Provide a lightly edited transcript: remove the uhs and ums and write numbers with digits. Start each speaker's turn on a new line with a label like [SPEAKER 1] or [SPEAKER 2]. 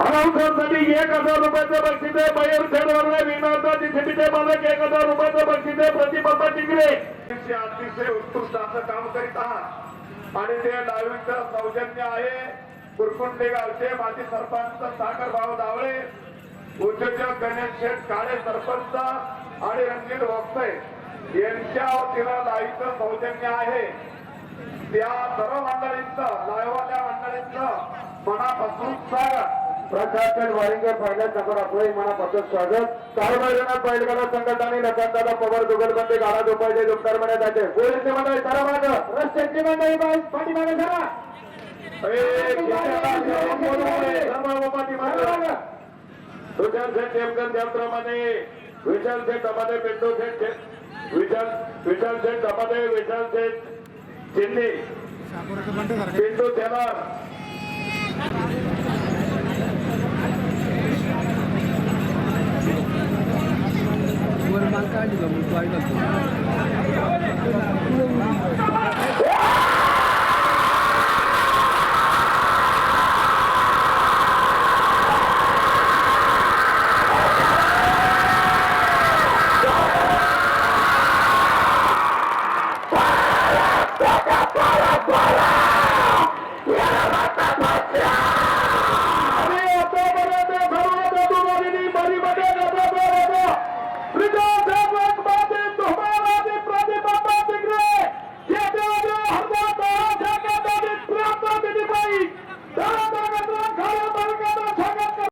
[SPEAKER 1] अनाउन्सरसाठी 1000 रुपयाचं बक्षीस आहे. मयूर खेळवरला विमानाचा जीसीबीचे मालक 1000 रुपयाचं बक्षीस आहे. प्रतिबंध टिकले अतिशय उत्कृष्ट असं काम करीत आहात आणि ते डावीचं सौजन्य आहे. कुरकुंडे गावचे माजी सरपंच सागर भाऊ दावळे, उद्योजक गणेश शेठ काळे सरपंच आणि रणजित वक्ते यांच्या वतीला लाईव्हचं सौजन्य आहे. त्या सर्व मंडळींचं लाईव्हवाल्या मंडळींचं मनापासून स्वागत. प्रशासन वारिंगे फायनल नंबर आपलं मनापासून स्वागत. कारभार बैलगाडा संघटनाने रतनदादा पवार दुगलबंदी गाडा झोपायचे जोपदार म्हणत आहे. पोलीसची मंडळी जरा मागं, रस्त्याची मंडळी पाठीमागे जरा विशाल शेठ देवकर त्याप्रमाणे विशाल शेठ दमादे पिंटू शेठ विशाल शेठ दमादे विशाल शेठ चिन्नी पिंटू तेलार
[SPEAKER 2] वर माल काढली का मग